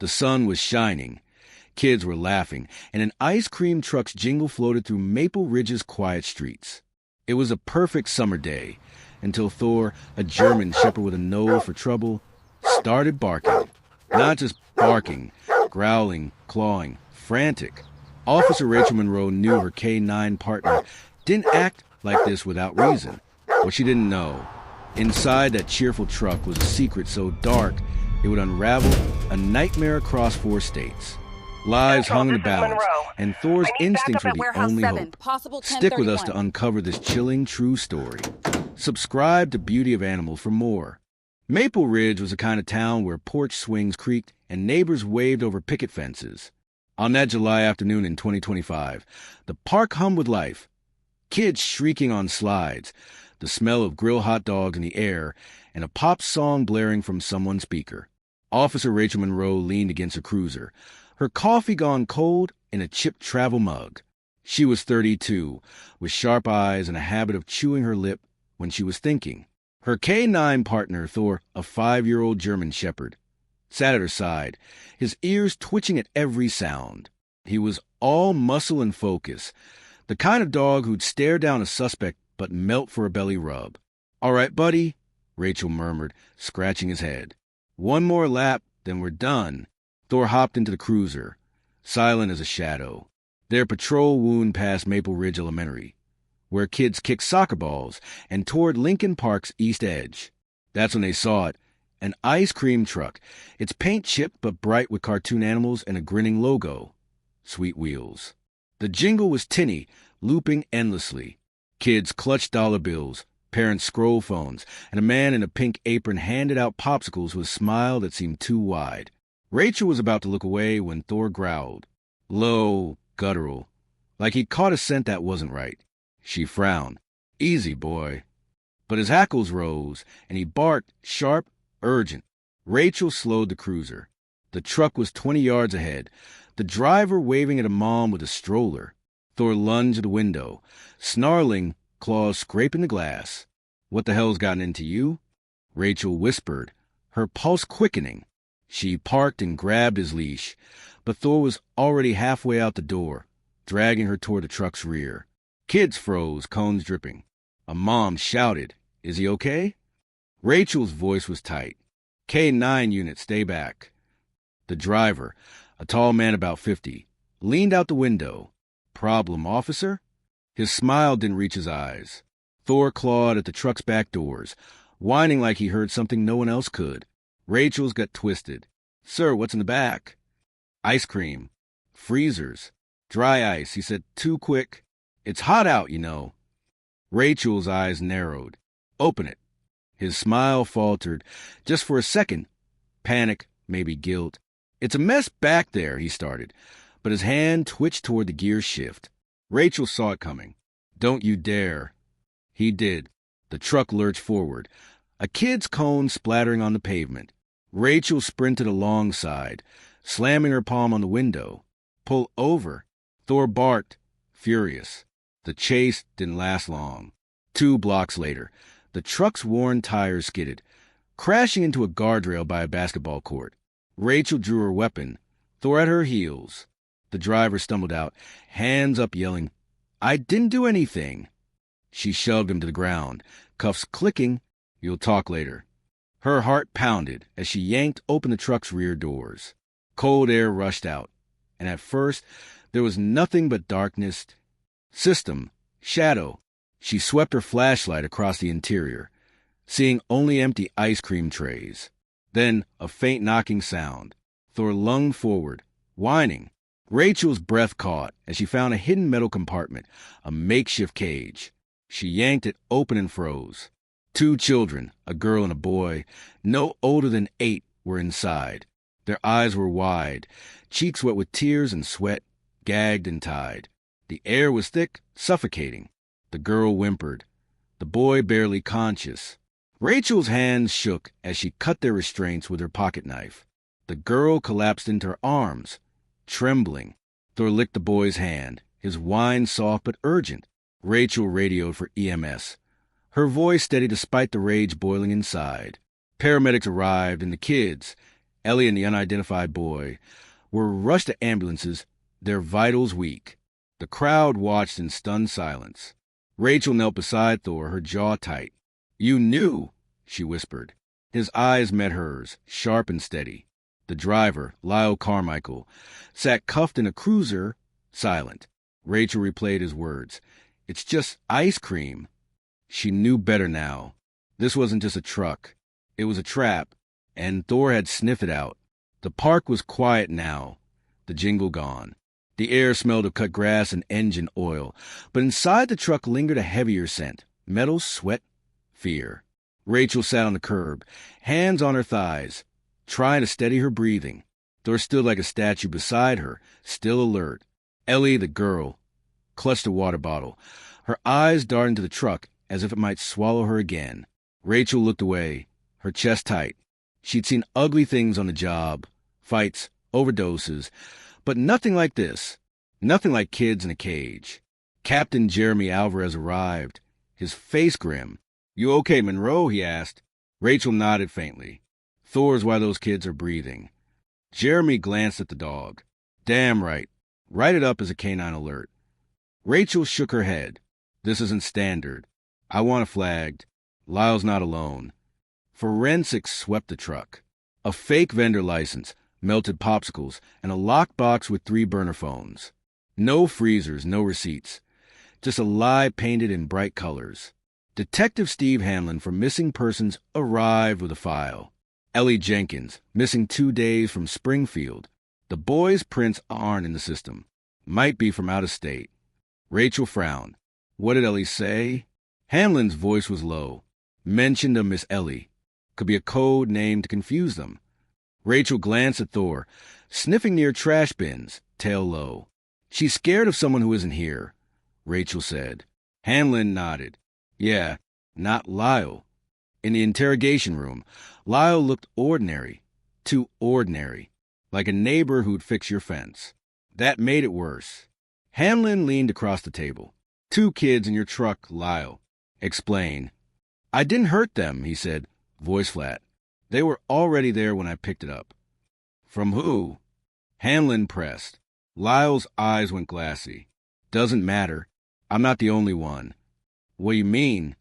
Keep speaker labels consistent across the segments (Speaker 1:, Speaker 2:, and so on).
Speaker 1: The sun was shining. Kids were laughing, and an ice cream truck's jingle floated through Maple Ridge's quiet streets. It was a perfect summer day until Thor, a German shepherd with a nose for trouble, started barking. Not just barking, growling, clawing, frantic. Officer Rachel Monroe knew her K-9 partner didn't act like this without reason. What she didn't know, inside that cheerful truck was a secret so dark it would unravel a nightmare across 4 states. Lives hung in the balance, and Thor's instincts were the only hope. Stick with us to uncover this chilling true story. Subscribe to Beauty of Animals for more. Maple Ridge was the kind of town where porch swings creaked and neighbors waved over picket fences. On that July afternoon in 2025, the park hummed with life. Kids shrieking on slides, the smell of grilled hot dogs in the air, and a pop song blaring from someone's speaker. Officer Rachel Monroe leaned against her cruiser, her coffee gone cold in a chipped travel mug. She was 32, with sharp eyes and a habit of chewing her lip when she was thinking. Her K-9 partner, Thor, a 5-year-old German shepherd, sat at her side, his ears twitching at every sound. He was all muscle and focus, the kind of dog who'd stare down a suspect but melt for a belly rub. "All right, buddy," Rachel murmured, scratching his head. "One more lap, then we're done." Thor hopped into the cruiser, silent as a shadow. Their patrol wound past Maple Ridge Elementary, where kids kicked soccer balls, and toward Lincoln Park's east edge. That's when they saw it, an ice cream truck, its paint chipped but bright with cartoon animals and a grinning logo, Sweet Wheels. The jingle was tinny, looping endlessly. Kids clutched dollar bills, parents scroll phones, and a man in a pink apron handed out popsicles with a smile that seemed too wide. Rachel was about to look away when Thor growled, low, guttural, like he'd caught a scent that wasn't right. She frowned. "Easy, boy." But his hackles rose, and he barked, sharp, urgent. Rachel slowed the cruiser. The truck was 20 yards ahead, the driver waving at a mom with a stroller. Thor lunged to the window, snarling, claws scraping the glass. "What the hell's gotten into you?" Rachel whispered, her pulse quickening. She parked and grabbed his leash, but Thor was already halfway out the door, dragging her toward the truck's rear. Kids froze, cones dripping. A mom shouted, "Is he okay?" Rachel's voice was tight. "K-9 unit, stay back." The driver, a tall man about 50, leaned out the window. "Problem, officer?" His smile didn't reach his eyes. Thor clawed at the truck's back doors, whining like he heard something no one else could. Rachel's got twisted. "Sir, what's in the back?" "Ice cream. Freezers. Dry ice," he said, "too quick. It's hot out, you know." Rachel's eyes narrowed. "Open it." His smile faltered, just for a second. Panic, maybe guilt. "It's a mess back there," he started, but his hand twitched toward the gear shift. Rachel saw it coming. "Don't you dare." He did. The truck lurched forward, a kid's cone splattering on the pavement. Rachel sprinted alongside, slamming her palm on the window. "Pull over." Thor barked, furious. The chase didn't last long. 2 blocks later, the truck's worn tires skidded, crashing into a guardrail by a basketball court. Rachel drew her weapon, Thor at her heels. The driver stumbled out, hands up yelling, "I didn't do anything." She shoved him to the ground, cuffs clicking. "You'll talk later." Her heart pounded as she yanked open the truck's rear doors. Cold air rushed out, and at first there was nothing but darkness. System, shadow. She swept her flashlight across the interior, seeing only empty ice cream trays. Then a faint knocking sound. Thor lunged forward, whining. Rachel's breath caught as she found a hidden metal compartment, a makeshift cage. She yanked it open and froze. 2 children, a girl and a boy, no older than 8, were inside. Their eyes were wide, cheeks wet with tears and sweat, gagged and tied. The air was thick, suffocating. The girl whimpered, the boy barely conscious. Rachel's hands shook as she cut their restraints with her pocket knife. The girl collapsed into her arms, trembling. Thor licked the boy's hand, his whine soft but urgent. Rachel radioed for EMS, her voice steady despite the rage boiling inside. Paramedics arrived, and the kids, Ellie and the unidentified boy were rushed to ambulances, their vitals weak. The crowd watched in stunned silence. Rachel knelt beside Thor, her jaw tight. "You knew," she whispered. His eyes met hers, sharp and steady. The driver, Lyle Carmichael, sat cuffed in a cruiser, silent. Rachel replayed his words. "It's just ice cream." She knew better now. This wasn't just a truck. It was a trap, and Thor had sniffed it out. The park was quiet now, the jingle gone. The air smelled of cut grass and engine oil, but inside the truck lingered a heavier scent: metal, sweat, fear. Rachel sat on the curb, hands on her thighs, trying to steady her breathing. Thor stood like a statue beside her, still alert. Ellie, the girl, clutched a water bottle. Her eyes darted into the truck as if it might swallow her again. Rachel looked away, her chest tight. She'd seen ugly things on the job, fights, overdoses, but nothing like this. Nothing like kids in a cage. Captain Jeremy Alvarez arrived, his face grim. "You okay, Monroe?" he asked. Rachel nodded faintly. "Thor's why those kids are breathing." Jeremy glanced at the dog. "Damn right. Write it up as a canine alert." Rachel shook her head. "This isn't standard. I want it flagged. Lyle's not alone." Forensics swept the truck. A fake vendor license, melted popsicles, and a lockbox with 3 burner phones. No freezers, no receipts. Just a lie painted in bright colors. Detective Steve Hanlon from Missing Persons arrived with a file. Ellie Jenkins, missing 2 days from Springfield. The boy's prints aren't in the system. Might be from out of state. Rachel frowned. What did Ellie say? Hanlon's voice was low. Mentioned a Miss Ellie. Could be a code name to confuse them. Rachel glanced at Thor, sniffing near trash bins, tail low. "She's scared of someone who isn't here," Rachel said. Hanlon nodded. "Yeah, not Lyle." In the interrogation room, Lyle looked ordinary. Too ordinary. Like a neighbor who'd fix your fence. That made it worse. Hanlon leaned across the table. "2 kids in your truck, Lyle. Explain." "I didn't hurt them," he said, voice flat. "They were already there when I picked it up." "From who?" Hanlon pressed. Lyle's eyes went glassy. "Doesn't matter. I'm not the only one." "What do you mean?"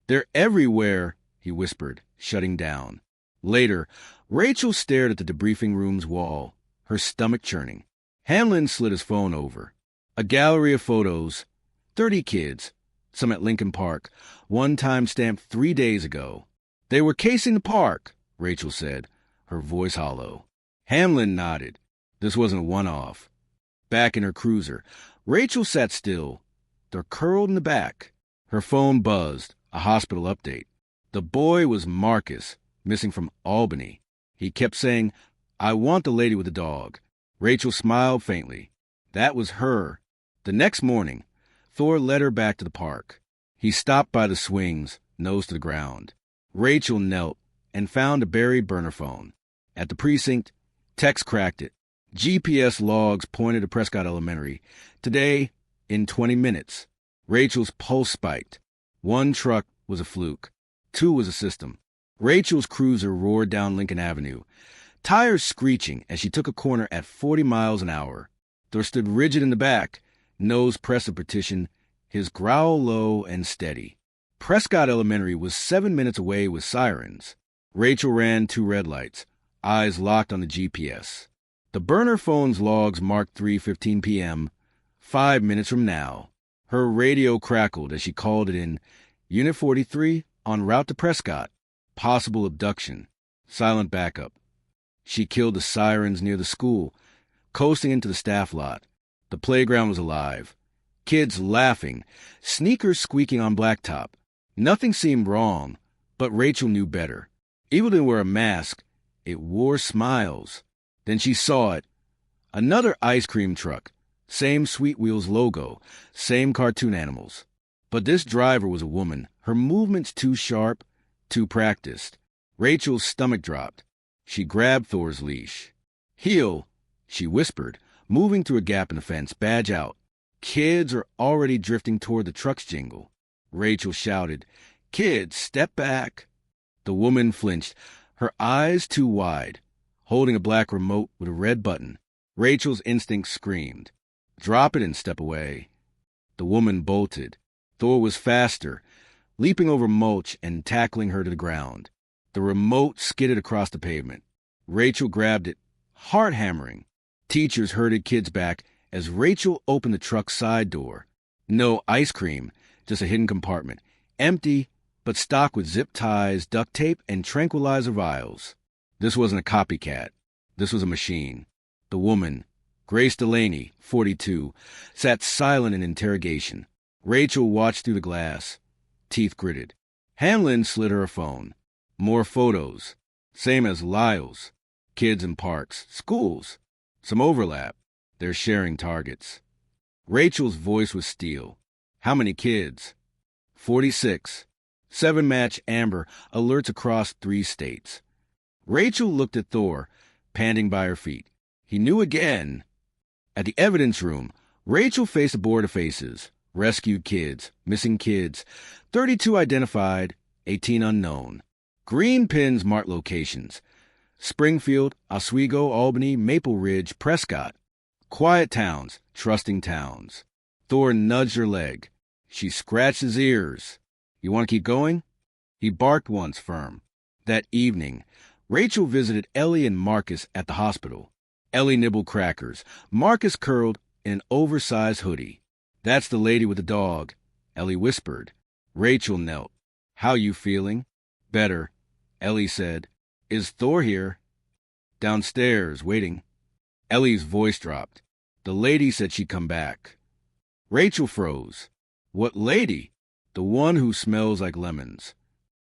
Speaker 1: "They're everywhere," he whispered, shutting down. Later, Rachel stared at the debriefing room's wall, her stomach churning. Hanlon slid his phone over. A gallery of photos. 30 kids, some at Lincoln Park, one time stamped 3 days ago. "They were casing the park," Rachel said, her voice hollow. Hanlon nodded. This wasn't a one-off. Back in her cruiser, Rachel sat still. They're curled in the back. Her phone buzzed, a hospital update. The boy was Marcus, missing from Albany. He kept saying, "I want the lady with the dog." Rachel smiled faintly. That was her. The next morning, Thor led her back to the park. He stopped by the swings, nose to the ground. Rachel knelt and found a buried burner phone. At the precinct, text cracked it. GPS logs pointed to Prescott Elementary. Today, in 20 minutes. Rachel's pulse spiked. 1 truck was a fluke. 2 was a system. Rachel's cruiser roared down Lincoln Avenue, tires screeching as she took a corner at 40 miles an hour. Thor stood rigid in the back, nose pressed to partition, his growl low and steady. Prescott Elementary was 7 minutes away with sirens. Rachel ran 2 red lights, eyes locked on the GPS. The burner phone's logs marked 3:15 p.m., 5 minutes from now. Her radio crackled as she called it in. Unit 43, en route to Prescott. Possible abduction. Silent backup. She killed the sirens near the school, coasting into the staff lot. The playground was alive. Kids laughing, sneakers squeaking on blacktop. Nothing seemed wrong, but Rachel knew better. Evil didn't wear a mask. It wore smiles. Then she saw it. Another ice cream truck. Same Sweet Wheels logo. Same cartoon animals. But this driver was a woman. Her movements too sharp, too practiced. Rachel's stomach dropped. She grabbed Thor's leash. "Heel," she whispered, moving through a gap in the fence, badge out. Kids are already drifting toward the truck's jingle. Rachel shouted, "Kids, step back." The woman flinched, her eyes too wide. holding a black remote with a red button. Rachel's instinct screamed, "Drop it and step away." The woman bolted. Thor was faster, leaping over mulch and tackling her to the ground. The remote skidded across the pavement. Rachel grabbed it, heart hammering. Teachers herded kids back as Rachel opened the truck's side door. No ice cream, just a hidden compartment, empty but stocked with zip ties, duct tape, and tranquilizer vials. This wasn't a copycat. This was a machine. The woman, Grace Delaney, 42, sat silent in interrogation. Rachel watched through the glass, teeth gritted. Hamlin slid her a phone. More photos. Same as Lyle's. Kids in parks, schools. Some overlap. They're sharing targets. Rachel's voice was steel. How many kids? 46. 7-match amber alerts across 3 states. Rachel looked at Thor, panting by her feet. He knew again. At the evidence room, Rachel faced a board of faces. Rescued kids, missing kids, 32 identified, 18 unknown. Green pins marked locations. Springfield, Oswego, Albany, Maple Ridge, Prescott. Quiet towns, trusting towns. Thor nudged her leg. She scratched his ears. "You want to keep going?" He barked once, firm. That evening, Rachel visited Ellie and Marcus at the hospital. Ellie nibbled crackers. Marcus curled in an oversized hoodie. "That's the lady with the dog," Ellie whispered. Rachel knelt. "How you feeling?" "Better," Ellie said. "Is Thor here?" "Downstairs, waiting." Ellie's voice dropped. "The lady said she'd come back." Rachel froze. "What lady?" "The one who smells like lemons."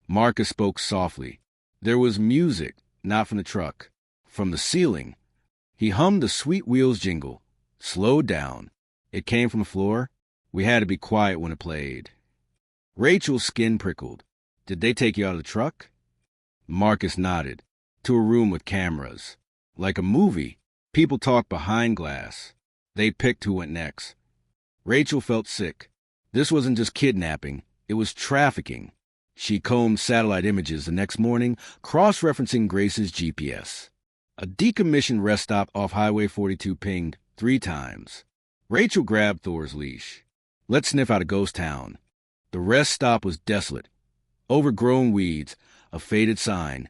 Speaker 1: Marcus spoke softly. There was music, not from the truck, from the ceiling. He hummed the Sweet Wheels jingle, slowed down. It came from the floor. We had to be quiet when it played. Rachel's skin prickled. "Did they take you out of the truck?" Marcus nodded. "To a room with cameras. Like a movie. People talk behind glass. They picked who went next." Rachel felt sick. This wasn't just kidnapping. It was trafficking. She combed satellite images the next morning, cross-referencing Grace's GPS. A decommissioned rest stop off Highway 42 pinged 3 times. Rachel grabbed Thor's leash. "Let's sniff out a ghost town." The rest stop was desolate. Overgrown weeds, a faded sign.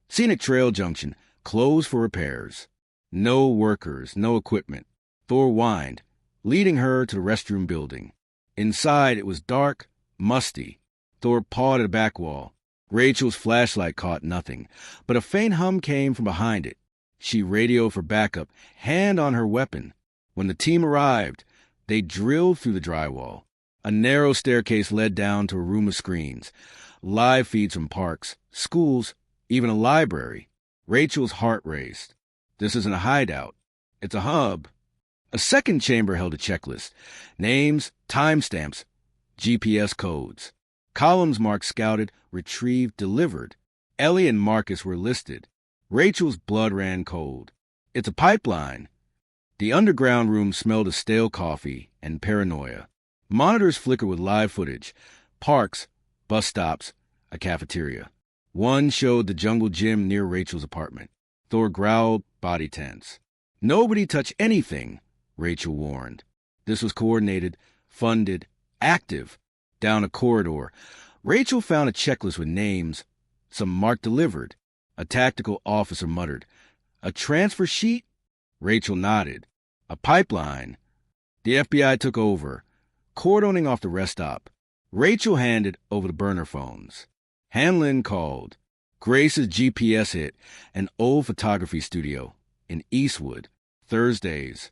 Speaker 1: Scenic trail junction, closed for repairs. No workers, no equipment. Thor whined, leading her to the restroom building. Inside, it was dark, musty. Thor pawed at a back wall. Rachel's flashlight caught nothing, but a faint hum came from behind it. She radioed for backup, hand on her weapon. When the team arrived, they drilled through the drywall. A narrow staircase led down to a room of screens. Live feeds from parks, schools, even a library. Rachel's heart raced. This isn't a hideout. It's a hub. A second chamber held a checklist. Names, timestamps, GPS codes. Columns marked scouted, retrieved, delivered. Ellie and Marcus were listed. Rachel's blood ran cold. It's a pipeline. The underground room smelled of stale coffee and paranoia. Monitors flickered with live footage. Parks, bus stops, a cafeteria. One showed the jungle gym near Rachel's apartment. Thor growled, body tense. "Nobody touch anything," Rachel warned. This was coordinated, funded, active. Down a corridor, Rachel found a checklist with names, some marked delivered. A tactical officer muttered, "A transfer sheet?" Rachel nodded. "A pipeline." The FBI took over, cordoning off the rest stop. Rachel handed over the burner phones. Hamlin called. Grace's GPS hit an old photography studio in Eastwood, Thursdays.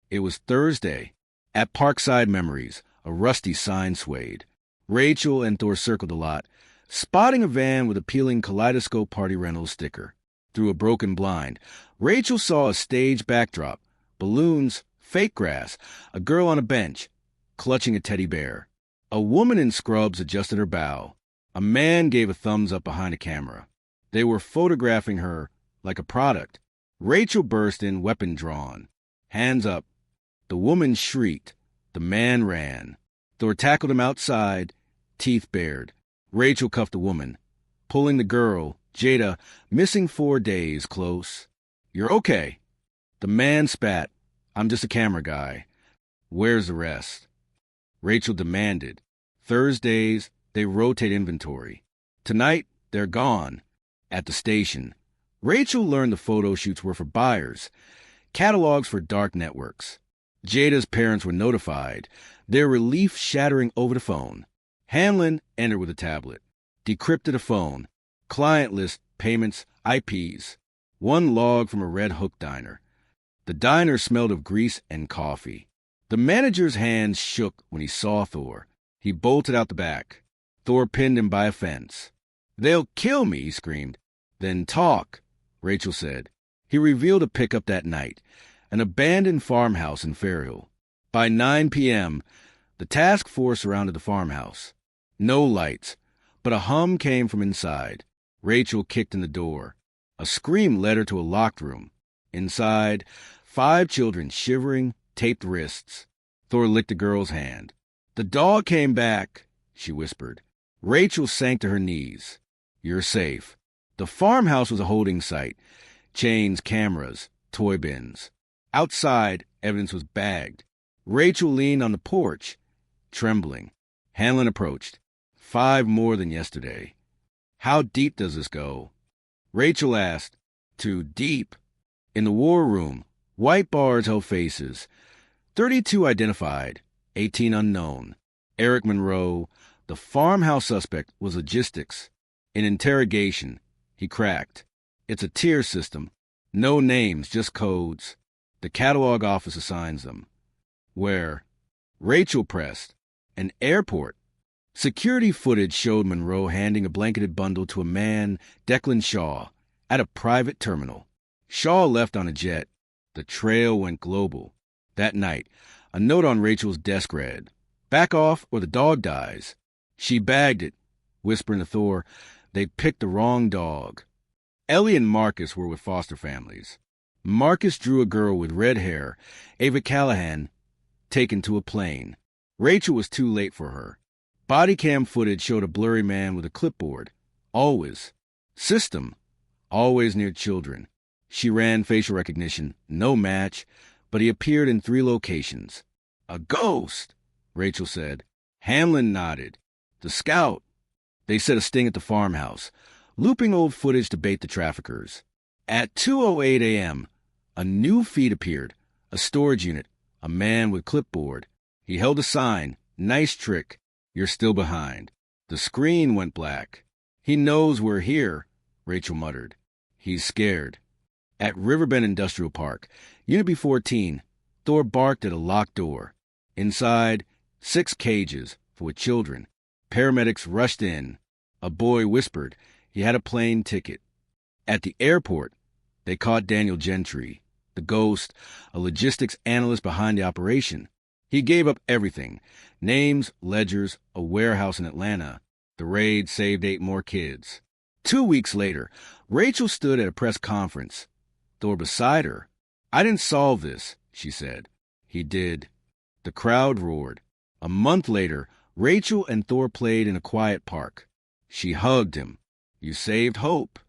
Speaker 1: It was Thursday. At Parkside Memories, a rusty sign swayed. Rachel and Thor circled the lot, spotting a van with a peeling Kaleidoscope Party Rentals sticker. Through a broken blind, Rachel saw a stage backdrop, balloons, fake grass, a girl on a bench, clutching a teddy bear. A woman in scrubs adjusted her bow. A man gave a thumbs up behind a camera. They were photographing her like a product. Rachel burst in, weapon drawn. Hands up. The woman shrieked. The man ran. Thor tackled him outside, teeth bared. Rachel cuffed the woman, pulling the girl, Jada, missing 4 days, close. You're okay. The man spat. I'm just a camera guy. Where's the rest? Rachel demanded. Thursdays, they rotate inventory. Tonight, they're gone. At the station. Rachel learned the photo shoots were for buyers, catalogs for dark networks. Jada's parents were notified, their relief shattering over the phone. Hanlon entered with a tablet, decrypted a phone, client list, payments, IPs. One log from a Red Hook diner. The diner smelled of grease and coffee. The manager's hands shook when he saw Thor. He bolted out the back. Thor pinned him by a fence. They'll kill me, he screamed. Then talk, Rachel said. He revealed a pickup that night, an abandoned farmhouse in Fairhill. By 9 p.m., the task force surrounded the farmhouse. No lights, but a hum came from inside. Rachel kicked in the door. A scream led her to a locked room. Inside, 5 children shivering, taped wrists. Thor licked the girl's hand. The dog came back, she whispered. Rachel sank to her knees. You're safe. The farmhouse was a holding site. Chains, cameras, toy bins. Outside, evidence was bagged. Rachel leaned on the porch, trembling. Hanlon approached. 5 more than yesterday. How deep does this go? Rachel asked. Too deep. In the war room, white bars held faces. 32 identified, 18 unknown. Eric Monroe, the farmhouse suspect, was logistics. In interrogation, he cracked. It's a tier system. No names, just codes. The catalog office assigns them. Where? Rachel pressed. An airport. Security footage showed Monroe handing a blanketed bundle to a man, Declan Shaw, at a private terminal. Shaw left on a jet. The trail went global. That night, a note on Rachel's desk read, Back off or the dog dies. She bagged it, whispering to Thor, They picked the wrong dog. Ellie and Marcus were with foster families. Marcus drew a girl with red hair, Ava Callahan, taken to a plane. Rachel was too late for her. Body cam footage showed a blurry man with a clipboard. Always. System. Always near children. She ran facial recognition. No match, but he appeared in 3 locations. A ghost, Rachel said. Hamlin nodded. The scout. They set a sting at the farmhouse, looping old footage to bait the traffickers. At 2:08 a.m., a new feed appeared. A storage unit. A man with clipboard. He held a sign. Nice trick. You're still behind. The screen went black. He knows we're here, Rachel muttered. He's scared. At Riverbend Industrial Park, Unit B14, Thor barked at a locked door. Inside, 6 cages full of children. Paramedics rushed in. A boy whispered he had a plane ticket. At the airport, they caught Daniel Gentry, the ghost, a logistics analyst behind the operation. He gave up everything. Names, ledgers, a warehouse in Atlanta. The raid saved 8 more kids. 2 weeks later, Rachel stood at a press conference. Thor beside her. I didn't solve this, she said. He did. The crowd roared. A month later, Rachel and Thor played in a quiet park. She hugged him. You saved hope.